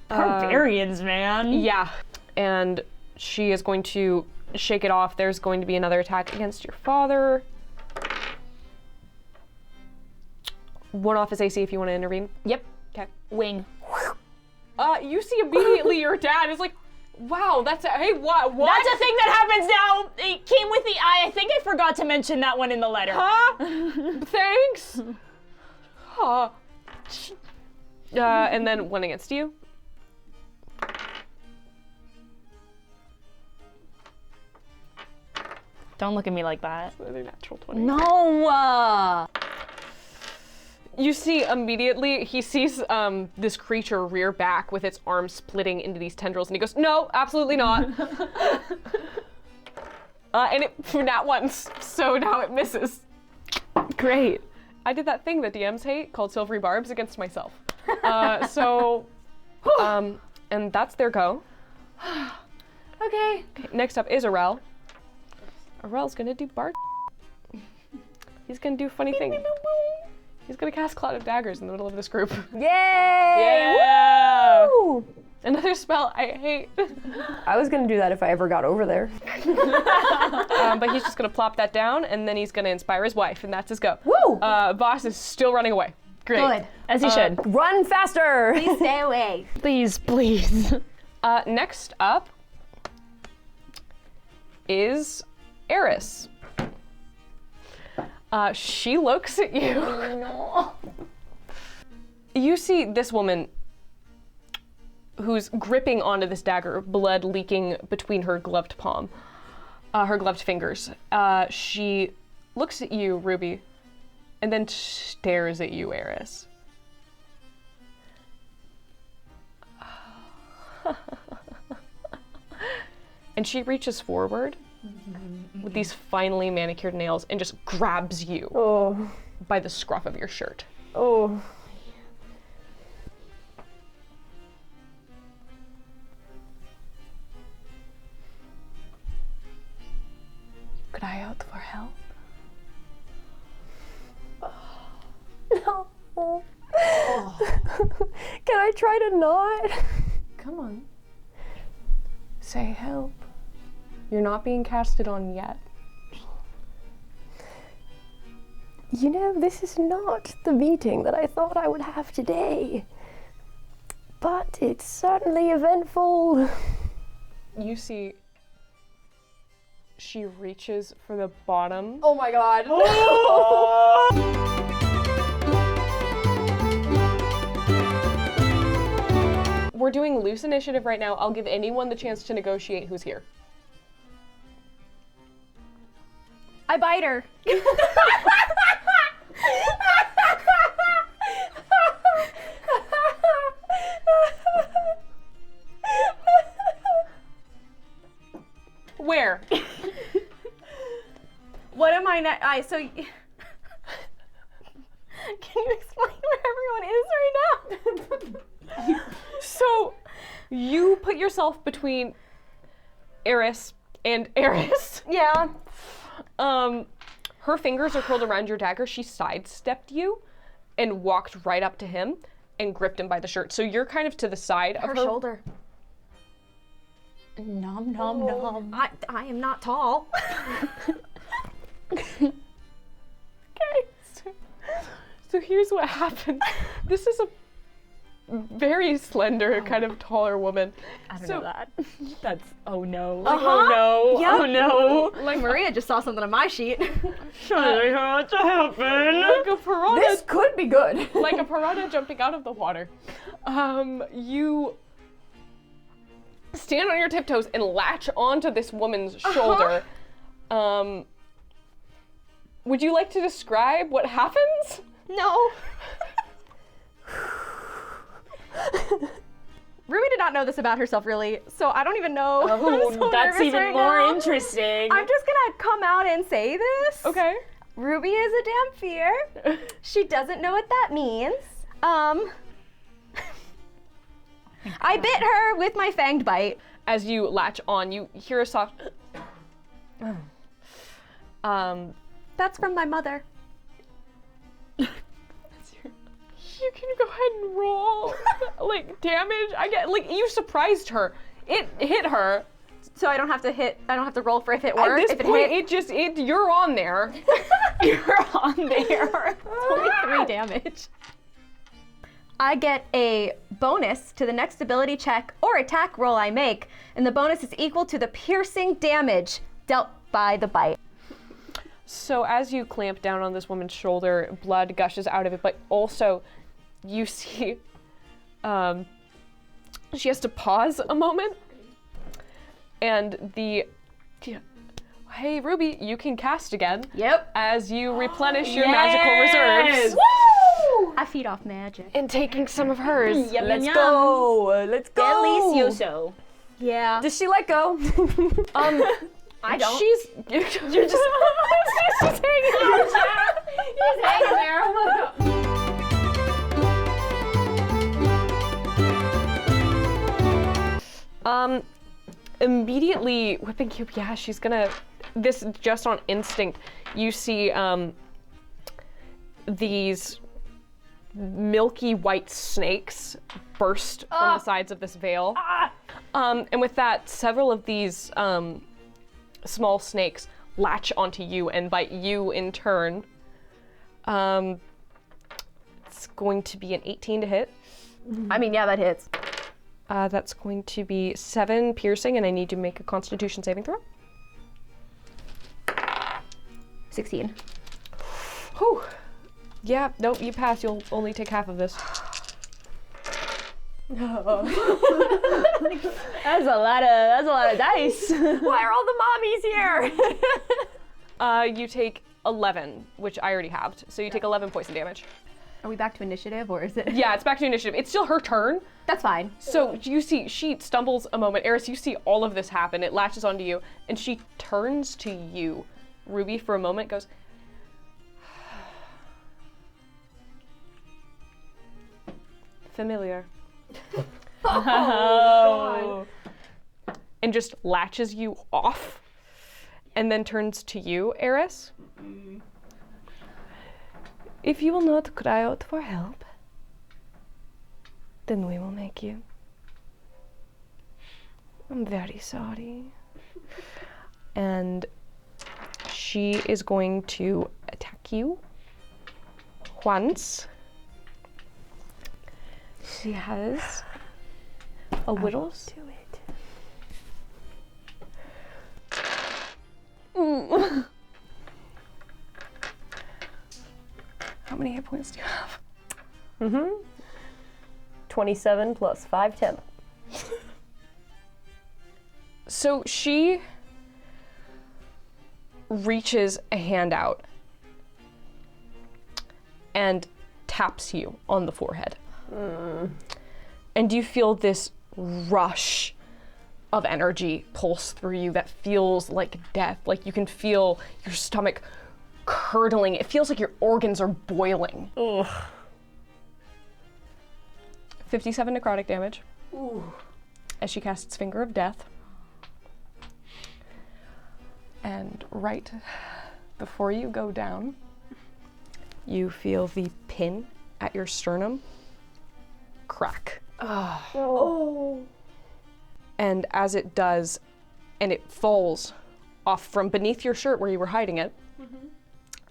Barbarians, man. Yeah. And she is going to shake it off. There's going to be another attack against your father. One off his AC if you want to intervene. Yep. Okay. Wing. You see immediately your dad is like, wow, hey, what? That's a thing that happens now. It came with the eye. I think I forgot to mention that one in the letter. Huh? Thanks. Huh. And then one against you. Don't look at me like that. Another natural 20. No. You see immediately, he sees this creature rear back with its arms splitting into these tendrils, and he goes, no, absolutely not. And it, not once, so now it misses. Great. I did that thing that DMs hate called Silvery Barbs against myself. And that's their go. Okay, next up is Arel. Arel's gonna do bard. He's gonna do funny thing. He's gonna cast Cloud of Daggers in the middle of this group. Yay! Yeah! Woo! Another spell I hate. I was gonna do that if I ever got over there. But he's just gonna plop that down, and then he's gonna inspire his wife, and that's his go. Woo! Boss is still running away. Great. Good. As he should. Run faster! Please stay away. Please, please. Next up is Eris. She looks at you. No. You see this woman who's gripping onto this dagger, blood leaking between her gloved palm, her gloved fingers. She looks at you, Ruby, and then stares at you, Eris. And she reaches forward with these finely manicured nails and just grabs you Oh. by the scruff of your shirt. Oh. Could I out for help? No. Can I try to not? Come on. Say help. You're not being casted on yet. You know, this is not the meeting that I thought I would have today. But it's certainly eventful. You see, she reaches for the bottom. Oh my god. We're doing loose initiative right now. I'll give anyone the chance to negotiate who's here. I bite her. Where? What am I not? So. Can you explain where everyone is right now? So, you put yourself between Eris and Eris. Yeah. Her fingers are curled around your dagger. She sidestepped you and walked right up to him and gripped him by the shirt. So you're kind of to the side of her. Her shoulder. Nom nom nom. I am not tall. Okay. So here's what happened. This is a very slender, kind of taller woman. I don't So- know that. That's, oh no. Uh-huh. Oh no. Yep. Oh no. Like Maria just saw something on my sheet. Something had to happen. Like a piranha, This could be good. like a piranha jumping out of the water. You stand on your tiptoes and latch onto this woman's shoulder. Would you like to describe what happens? No. Ruby did not know this about herself, really, so I don't even know. Oh, I'm so that's nervous even right more now. interesting. I'm just gonna come out and say this. Okay. Ruby is a damn fear. She doesn't know what that means. I bit her with my fanged bite. As you latch on, you hear a soft. That's from my mother. You can go ahead and roll like damage. I get like you surprised her. It hit her. So I don't have to roll for if it At works. this if point, it hit. you're on there. You're on there. It's only 3 damage. I get a bonus to the next ability check or attack roll I make, and the bonus is equal to the piercing damage dealt by the bite. So as you clamp down on this woman's shoulder, blood gushes out of it, but also you see she has to pause a moment. And hey Ruby, you can cast again. Yep. As you replenish your magical reserves. Woo! I feed off magic. And taking some of hers. Yum, Let's yum, go. Let's go. Delicioso. Yeah. Does she let go? I don't. You're just she's hanging out. He's hanging there. Oh my God. Immediately whipping cube, yeah, she's gonna, this just on instinct, you see these milky white snakes burst from the sides of this veil. And with that, several of these small snakes latch onto you and bite you in turn. It's going to be an 18 to hit. I mean, yeah, that hits. That's going to be 7 piercing, and I need to make a Constitution saving throw. 16. Whew. Yeah, nope, you pass. You'll only take half of this. That's a lot of dice. Why are all the mommies here? You take 11, which I already halved, so you take 11 poison damage. Are we back to initiative, or is it? Yeah, it's back to initiative. It's still her turn. That's fine. So you see, she stumbles a moment. Eris, you see all of this happen. It latches onto you, and she turns to you. Ruby, for a moment, goes, familiar. Oh. And just latches you off, and then turns to you, Eris. If you will not cry out for help, then we will make you. I'm very sorry. And she is going to attack you once. She has a whittles. Do it. Ooh. How many hit points do you have? 27 plus 5 temp. So she reaches a hand out and taps you on the forehead. And you feel this rush of energy pulse through you that feels like death. Like you can feel your stomach curdling. It feels like your organs are boiling. Ugh. 57 necrotic damage. As she casts Finger of Death. And right before you go down, you feel the pin at your sternum crack. Oh. And as it does, and it falls off from beneath your shirt where you were hiding it,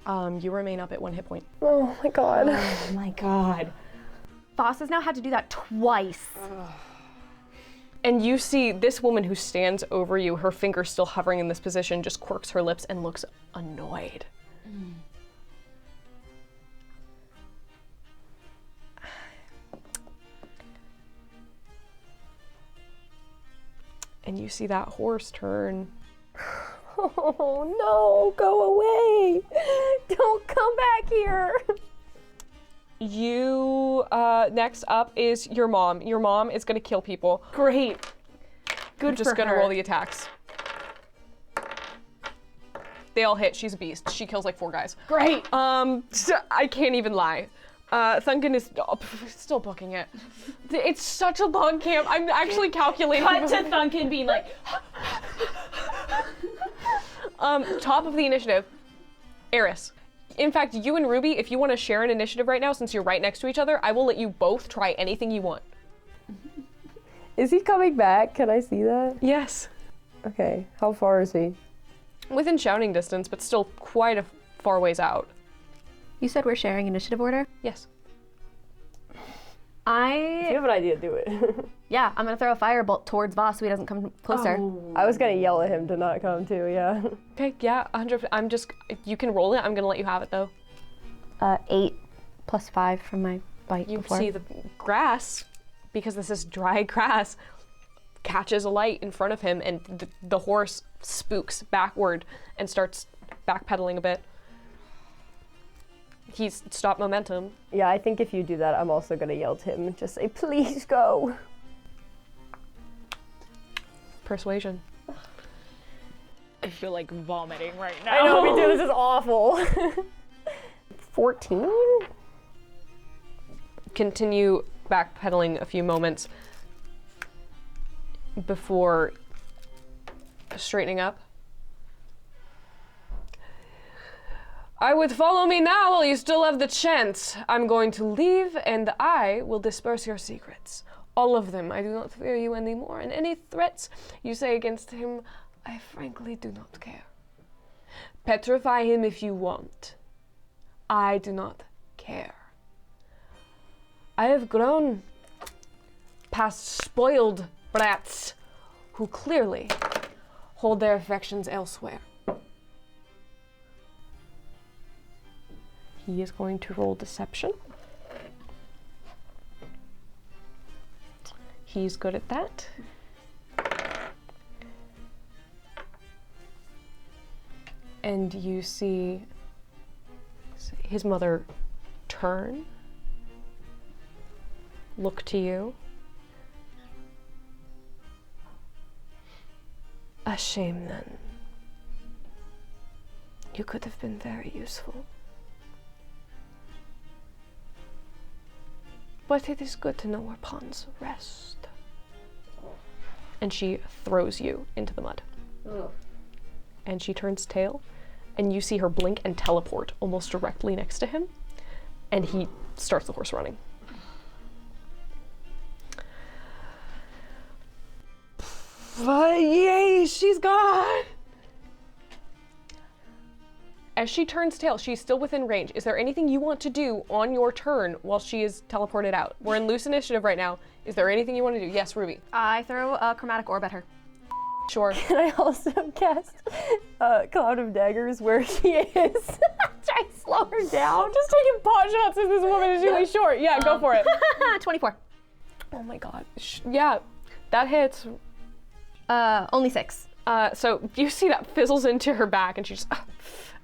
you remain up at 1 hit point. Oh my god. Oh my god. Voss has now had to do that twice. And you see this woman who stands over you, her finger still hovering in this position, just quirks her lips and looks annoyed. And you see that horse turn. Oh no, go away. Don't come back here. You, next up is your mom. Your mom is gonna kill people. Great. Good I'm just gonna roll the attacks. They all hit. She's a beast. She kills like 4 guys. Great. I can't even lie. Thunken is still booking it. It's such a long camp. I'm actually calculating. Cut to Thunken being like, top of the initiative, Eris. In fact, you and Ruby, if you want to share an initiative right now, since you're right next to each other, I will let you both try anything you want. Is he coming back? Can I see that? Yes. Okay, how far is he? Within shouting distance, but still quite a far ways out. You said we're sharing initiative order? Yes. If you have an idea, do it. Yeah, I'm gonna throw a firebolt towards Voss so he doesn't come closer. I was gonna yell at him to not come too, yeah. Okay, yeah, 100. I'm just, you can roll it. I'm gonna let you have it though. 8 plus 5 from my bite You before. see the grass, because this is dry grass, catches a light in front of him, and the horse spooks backward and starts backpedaling a bit. He's stopped momentum. Yeah, I think if you do that, I'm also gonna yell to him and just say, please go. Persuasion. I feel like vomiting right now. I know, me too, this is awful. 14? Continue backpedaling a few moments before straightening up. I would follow me now while you still have the chance. I'm going to leave and I will disperse your secrets. All of them. I do not fear you anymore, and any threats you say against him, I frankly do not care. Petrify him if you want. I do not care. I have grown past spoiled brats who clearly hold their affections elsewhere. He is going to roll deception. He's good at that. And you see his mother turn, look to you. A shame then. You could have been very useful. But it is good to know where pawns rest. And she throws you into the mud. Ugh. And she turns tail, and you see her blink and teleport almost directly next to him, and he starts the horse running. Yay, she's gone! As she turns tail, she's still within range. Is there anything you want to do on your turn while she is teleported out? We're in loose initiative right now. Is there anything you want to do? Yes, Ruby. I throw a chromatic orb at her. Sure. Can I also cast Cloud of Daggers where she is? Try to slow her down. Just taking pot shots at this woman is really short. Yeah, go for it. 24. Oh my god. Yeah, that hits. Only 6. So you see that fizzles into her back, and she just,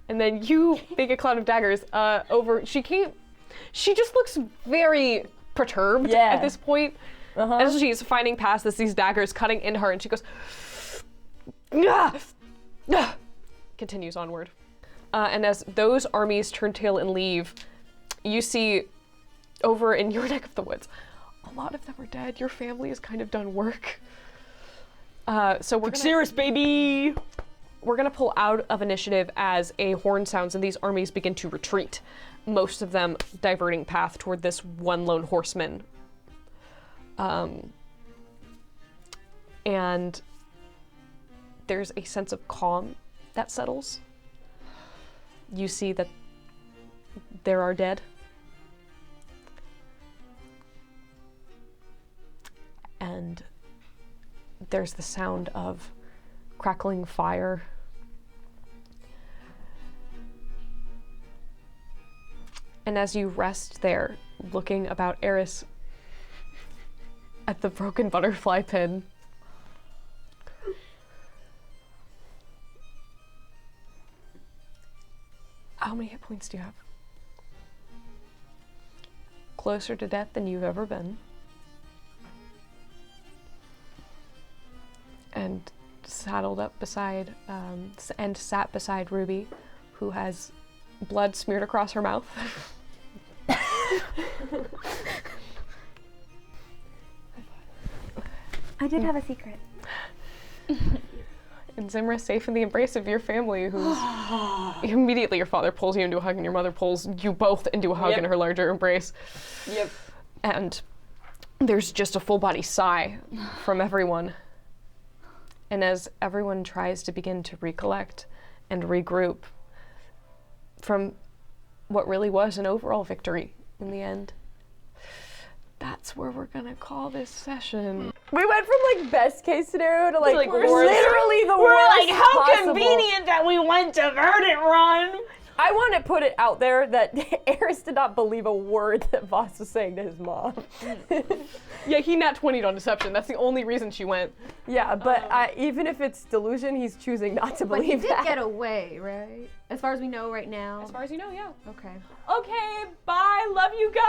and then you make a cloud of daggers over. She just looks very perturbed at this point. As she's finding past these daggers cutting into her, and she goes, continues onward. And as those armies turn tail and leave, you see over in your neck of the woods, a lot of them are dead. Your family has kind of done work. So we're Serious, baby! We're gonna pull out of initiative as a horn sounds and these armies begin to retreat. Most of them diverting path toward this one lone horseman. and there's a sense of calm that settles. You see that there are dead. And there's the sound of crackling fire. And as you rest there, looking about Eris at the broken butterfly pin, how many hit points do you have? Closer to death than you've ever been. And saddled up beside, and sat beside Ruby, who has blood smeared across her mouth. I did have a secret. And Zimra safe in the embrace of your family, who's immediately your father pulls you into a hug and your mother pulls you both into a hug in her larger embrace. Yep. And there's just a full body sigh from everyone. And as everyone tries to begin to recollect and regroup from what really was an overall victory in the end, that's where we're gonna call this session. We went from like best case scenario to like, worst. literally the We're worst like, how possible. convenient that we went to Verdant Run. I want to put it out there that Eris did not believe a word that Voss was saying to his mom. Yeah, he nat 20'd on deception. That's the only reason she went. Yeah, but even if it's delusion, he's choosing not to But he believe did that. get away, right? As far as we know right now. As far as you know, yeah. Okay. Okay, bye. Love you guys.